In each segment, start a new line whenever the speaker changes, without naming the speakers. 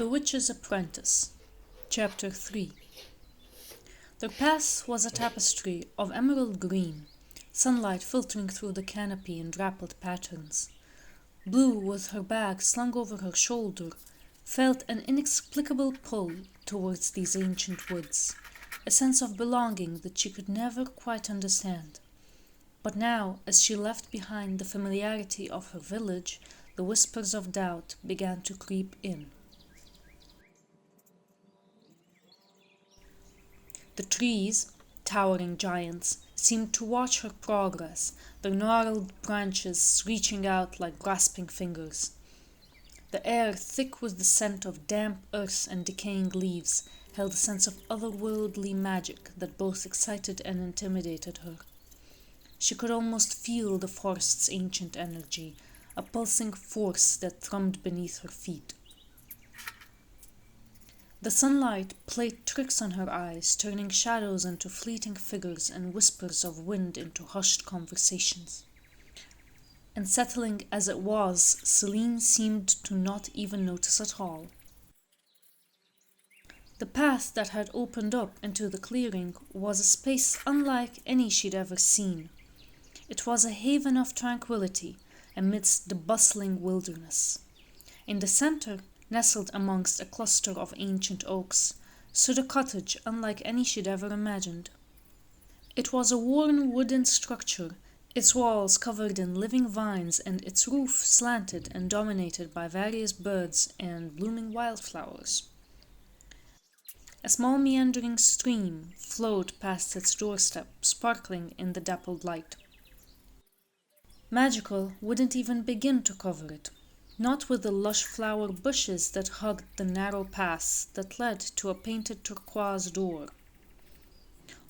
The Witch's Apprentice, Chapter 3. Their path was a tapestry of emerald green, sunlight filtering through the canopy in dappled patterns. Blue, with her bag slung over her shoulder, felt an inexplicable pull towards these ancient woods, a sense of belonging that she could never quite understand. But now, as she left behind the familiarity of her village, the whispers of doubt began to creep in. The trees, towering giants, seemed to watch her progress, their gnarled branches reaching out like grasping fingers. The air, thick with the scent of damp earth and decaying leaves, held a sense of otherworldly magic that both excited and intimidated her. She could almost feel the forest's ancient energy, a pulsing force that thrummed beneath her feet. The sunlight played tricks on her eyes, turning shadows into fleeting figures and whispers of wind into hushed conversations. And settling as it was, Celine seemed to not even notice at all. The path that had opened up into the clearing was a space unlike any she'd ever seen. It was a haven of tranquility amidst the bustling wilderness. In the center, nestled amongst a cluster of ancient oaks, stood a cottage unlike any she'd ever imagined. It was a worn wooden structure, its walls covered in living vines and its roof slanted and dominated by various birds and blooming wildflowers. A small meandering stream flowed past its doorstep, sparkling in the dappled light. Magical wouldn't even begin to cover it. Not with the lush flower bushes that hugged the narrow paths that led to a painted turquoise door.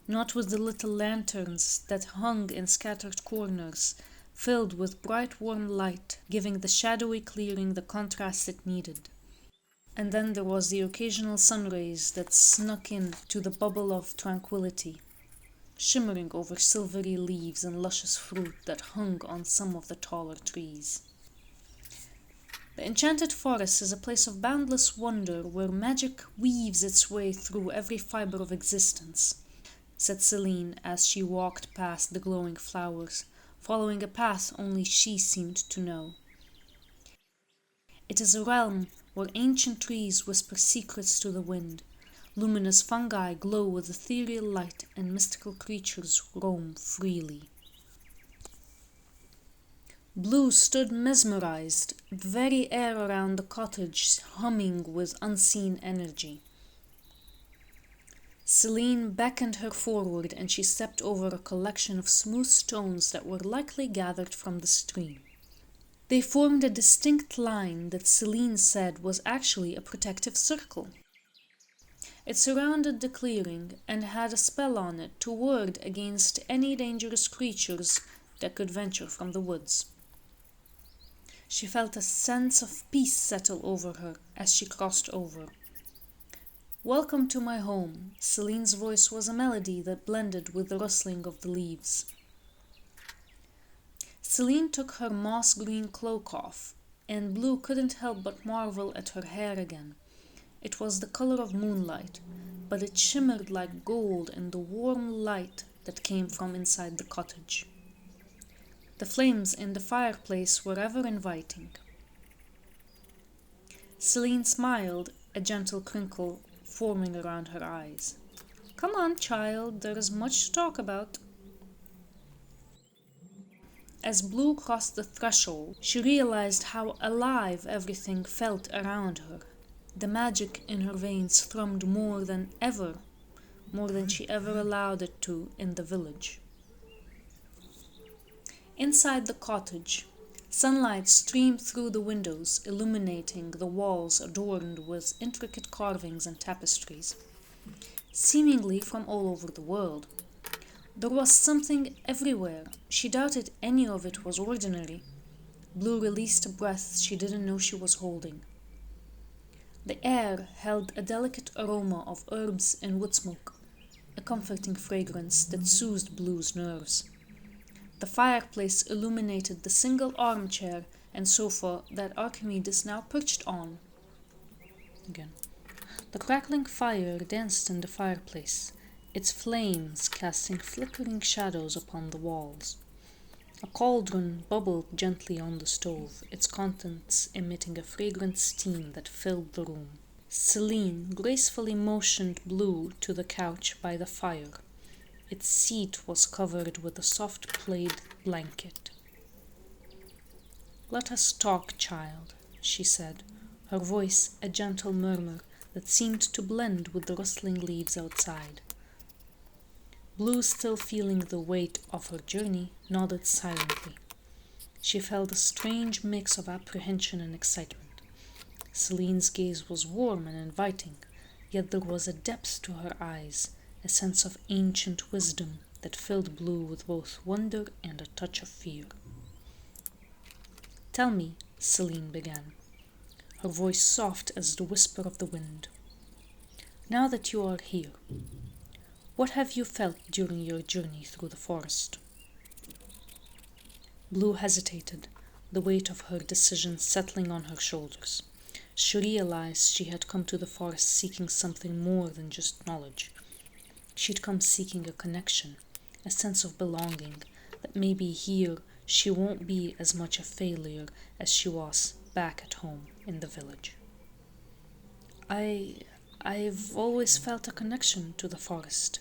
Not with the little lanterns that hung in scattered corners, filled with bright warm light, giving the shadowy clearing the contrast it needed. And then there was the occasional sun rays that snuck in to the bubble of tranquility, shimmering over silvery leaves and luscious fruit that hung on some of the taller trees. The enchanted forest is a place of boundless wonder where magic weaves its way through every fiber of existence, said Celine as she walked past the glowing flowers, following a path only she seemed to know. It is a realm where ancient trees whisper secrets to the wind, luminous fungi glow with ethereal light, and mystical creatures roam freely. Blue stood mesmerized, the very air around the cottage humming with unseen energy. Celine beckoned her forward and she stepped over a collection of smooth stones that were likely gathered from the stream. They formed a distinct line that Celine said was actually a protective circle. It surrounded the clearing and had a spell on it to ward against any dangerous creatures that could venture from the woods. She felt a sense of peace settle over her as she crossed over. "Welcome to my home." Celine's voice was a melody that blended with the rustling of the leaves. Celine took her moss-green cloak off, and Blue couldn't help but marvel at her hair again. It was the color of moonlight, but it shimmered like gold in the warm light that came from inside the cottage. The flames in the fireplace were ever inviting. Celine smiled, a gentle crinkle forming around her eyes. "Come on, child, there is much to talk about." As Blue crossed the threshold, she realized how alive everything felt around her. The magic in her veins thrummed more than ever, more than she ever allowed it to in the village. Inside the cottage, sunlight streamed through the windows, illuminating the walls adorned with intricate carvings and tapestries, seemingly from all over the world. There was something everywhere. She doubted any of it was ordinary. Blue released a breath she didn't know she was holding. The air held a delicate aroma of herbs and wood smoke, a comforting fragrance that soothed Blue's nerves. The fireplace illuminated the single armchair and sofa that Archimedes now perched on. again. The crackling fire danced in the fireplace, its flames casting flickering shadows upon the walls. A cauldron bubbled gently on the stove, its contents emitting a fragrant steam that filled the room. Celine gracefully motioned Blue to the couch by the fire. Its seat was covered with a soft plaid blanket. "Let us talk, child," she said, her voice a gentle murmur that seemed to blend with the rustling leaves outside. Blue, still feeling the weight of her journey, nodded silently. She felt a strange mix of apprehension and excitement. Celine's gaze was warm and inviting, yet there was a depth to her eyes, a sense of ancient wisdom that filled Blue with both wonder and a touch of fear. "Tell me," Celine began, her voice soft as the whisper of the wind. "Now that you are here, what have you felt during your journey through the forest?" Blue hesitated, the weight of her decision settling on her shoulders. She realized she had come to the forest seeking something more than just knowledge. She'd come seeking a connection, a sense of belonging, that maybe here she won't be as much a failure as she was back at home in the village. I've always felt a connection to the forest,"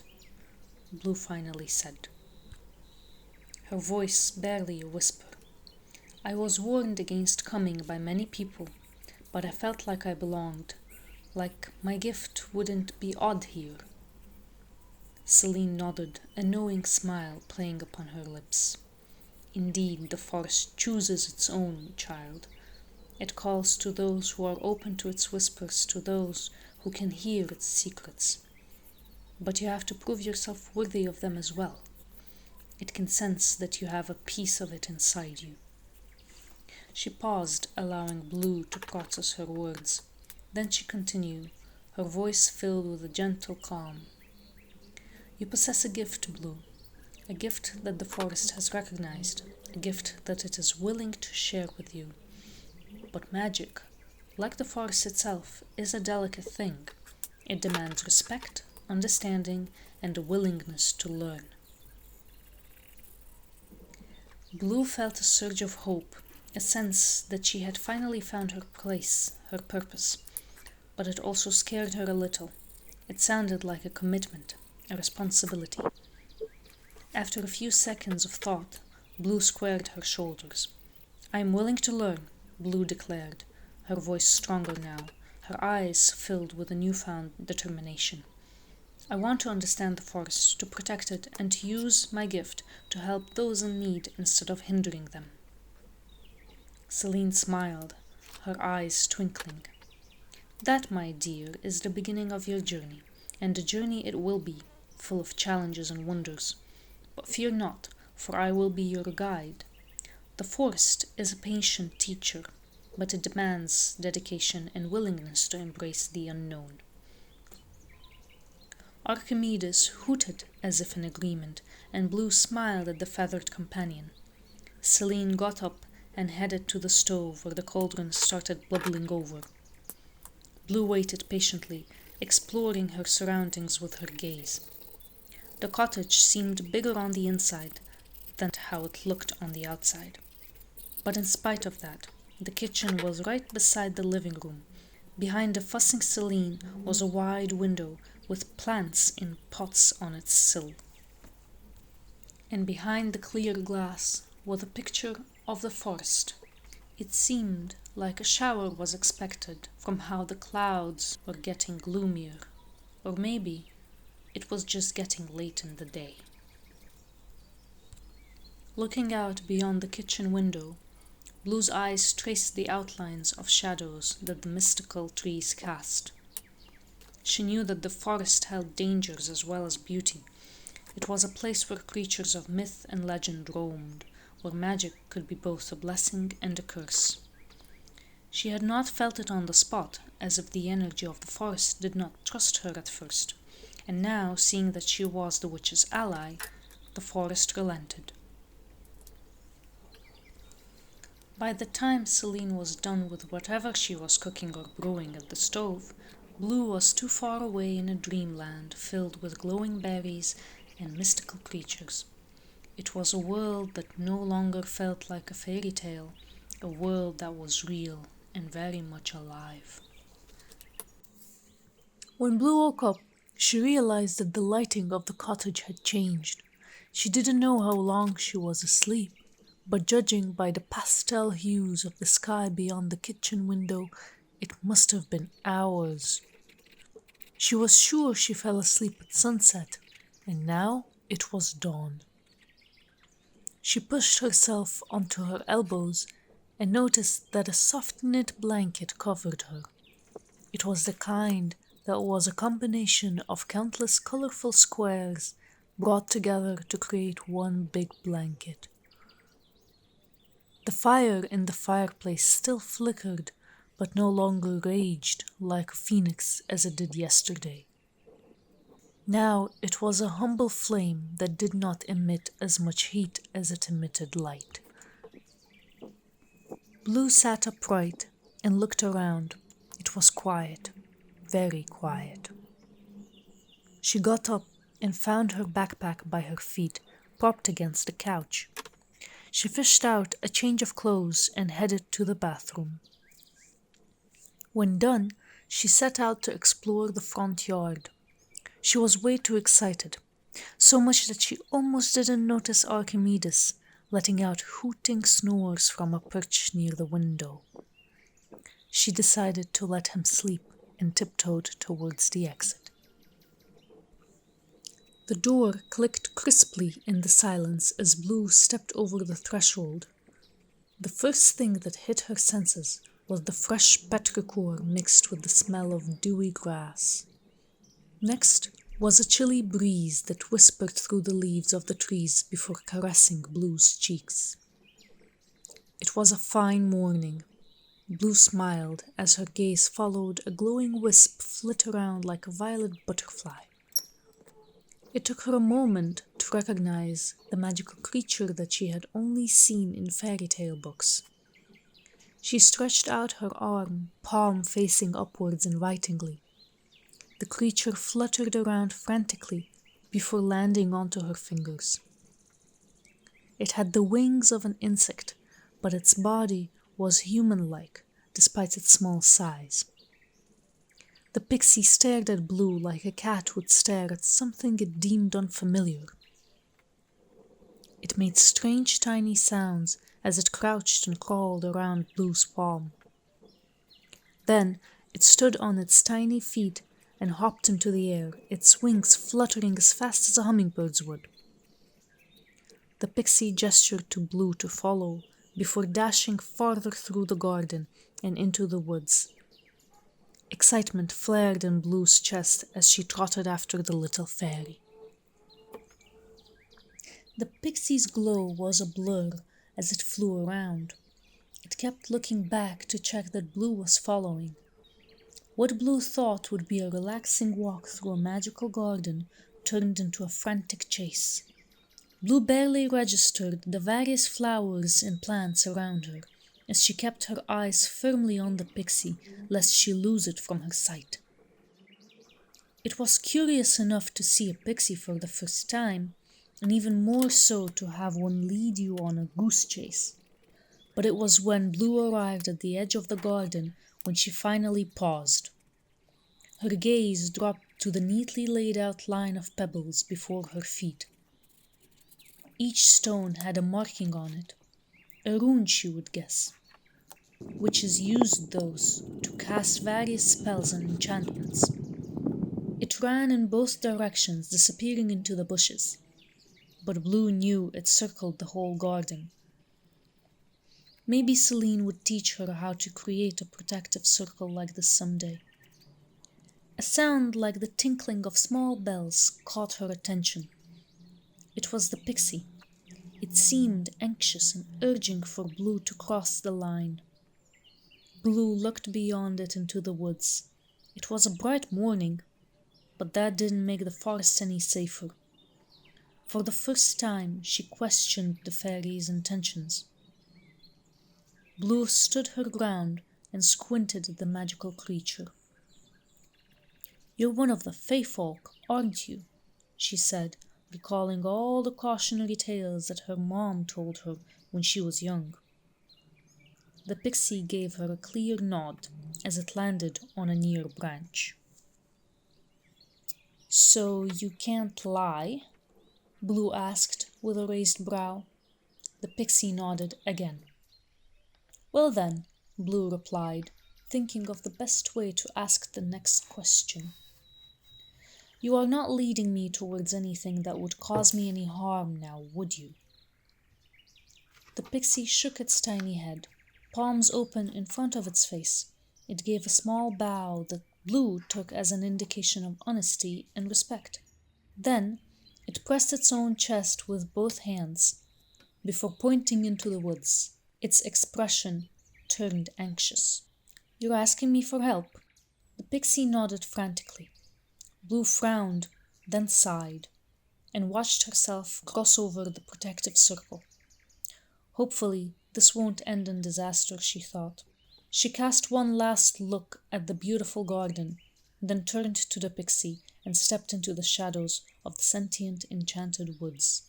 Blue finally said, her voice barely a whisper. "I was warned against coming by many people, but I felt like I belonged, like my gift wouldn't be odd here." Celine nodded, a knowing smile playing upon her lips. "Indeed, the forest chooses its own, child. It calls to those who are open to its whispers, to those who can hear its secrets. But you have to prove yourself worthy of them as well. It can sense that you have a piece of it inside you." She paused, allowing Blue to process her words. Then she continued, her voice filled with a gentle calm. "You possess a gift, Blue, a gift that the forest has recognized, a gift that it is willing to share with you. But magic, like the forest itself, is a delicate thing. It demands respect, understanding, and a willingness to learn." Blue felt a surge of hope, a sense that she had finally found her place, her purpose. But it also scared her a little. It sounded like a commitment, a responsibility. After a few seconds of thought, Blue squared her shoulders. "I'm willing to learn," Blue declared, her voice stronger now, her eyes filled with a newfound determination. "I want to understand the forest, to protect it, and to use my gift to help those in need instead of hindering them." Celine smiled, her eyes twinkling. "That, my dear, is the beginning of your journey, and the journey it will be, full of challenges and wonders. But fear not, for I will be your guide. The forest is a patient teacher, but it demands dedication and willingness to embrace the unknown." Archimedes hooted as if in agreement, and Blue smiled at the feathered companion. Celine got up and headed to the stove where the cauldron started bubbling over. Blue waited patiently, exploring her surroundings with her gaze. The cottage seemed bigger on the inside than how it looked on the outside. But in spite of that, the kitchen was right beside the living room. Behind the fussing Celine was a wide window with plants in pots on its sill. And behind the clear glass was a picture of the forest. It seemed like a shower was expected from how the clouds were getting gloomier, or maybe it was just getting late in the day. Looking out beyond the kitchen window, Blue's eyes traced the outlines of shadows that the mystical trees cast. She knew that the forest held dangers as well as beauty. It was a place where creatures of myth and legend roamed, where magic could be both a blessing and a curse. She had not felt it on the spot, as if the energy of the forest did not trust her at first, and now, seeing that she was the witch's ally, the forest relented. By the time Celine was done with whatever she was cooking or brewing at the stove, Blue was too far away in a dreamland filled with glowing berries and mystical creatures. It was a world that no longer felt like a fairy tale, a world that was real and very much alive. When Blue woke up, she realized that the lighting of the cottage had changed. She didn't know how long she was asleep, but judging by the pastel hues of the sky beyond the kitchen window, it must have been hours. She was sure she fell asleep at sunset, and now it was dawn. She pushed herself onto her elbows and noticed that a soft knit blanket covered her. It was the kind that was a combination of countless colorful squares brought together to create one big blanket. The fire in the fireplace still flickered, but no longer raged like a phoenix as it did yesterday. Now it was a humble flame that did not emit as much heat as it emitted light. Blue sat upright and looked around. It was quiet, very quiet. She got up and found her backpack by her feet, propped against the couch. She fished out a change of clothes and headed to the bathroom. When done, she set out to explore the front yard. She was way too excited, so much that she almost didn't notice Archimedes letting out hooting snores from a perch near the window. She decided to let him sleep and tiptoed towards the exit. The door clicked crisply in the silence as Blue stepped over the threshold. The first thing that hit her senses was the fresh petrichor mixed with the smell of dewy grass. Next was a chilly breeze that whispered through the leaves of the trees before caressing Blue's cheeks. It was a fine morning. Blue smiled as her gaze followed a glowing wisp flit around like a violet butterfly. It took her a moment to recognize the magical creature that she had only seen in fairy tale books. She stretched out her arm, palm facing upwards invitingly. The creature fluttered around frantically before landing onto her fingers. It had the wings of an insect, but its body was human-like despite its small size. The pixie stared at Blue like a cat would stare at something it deemed unfamiliar. It made strange tiny sounds as it crouched and crawled around Blue's palm. Then it stood on its tiny feet and hopped into the air, its wings fluttering as fast as a hummingbird's would. The pixie gestured to Blue to follow before dashing farther through the garden and into the woods. Excitement flared in Blue's chest as she trotted after the little fairy. The pixie's glow was a blur as it flew around. It kept looking back to check that Blue was following. What Blue thought would be a relaxing walk through a magical garden turned into a frantic chase. Blue barely registered the various flowers and plants around her, as she kept her eyes firmly on the pixie, lest she lose it from her sight. It was curious enough to see a pixie for the first time, and even more so to have one lead you on a goose chase. But it was when Blue arrived at the edge of the garden when she finally paused. Her gaze dropped to the neatly laid out line of pebbles before her feet. Each stone had a marking on it, a rune she would guess. Witches used those to cast various spells and enchantments. It ran in both directions, disappearing into the bushes, but Blue knew it circled the whole garden. Maybe Celine would teach her how to create a protective circle like this someday. A sound like the tinkling of small bells caught her attention. It was the pixie. It seemed anxious and urging for Blue to cross the line. Blue looked beyond it into the woods. It was a bright morning, but that didn't make the forest any safer. For the first time, she questioned the fairy's intentions. Blue stood her ground and squinted at the magical creature. "You're one of the Fey folk, aren't you?" she said, recalling all the cautionary tales that her mom told her when she was young. The pixie gave her a clear nod as it landed on a near branch. "So you can't lie?" Blue asked with a raised brow. The pixie nodded again. "Well then," Blue replied, thinking of the best way to ask the next question, "you are not leading me towards anything that would cause me any harm now, would you?" The pixie shook its tiny head, palms open in front of its face. It gave a small bow that Blue took as an indication of honesty and respect. Then it pressed its own chest with both hands before pointing into the woods. Its expression turned anxious. "You're asking me for help?" The pixie nodded frantically. Blue frowned, then sighed, and watched herself cross over the protective circle. Hopefully, this won't end in disaster, she thought. She cast one last look at the beautiful garden, then turned to the pixie and stepped into the shadows of the sentient, enchanted woods.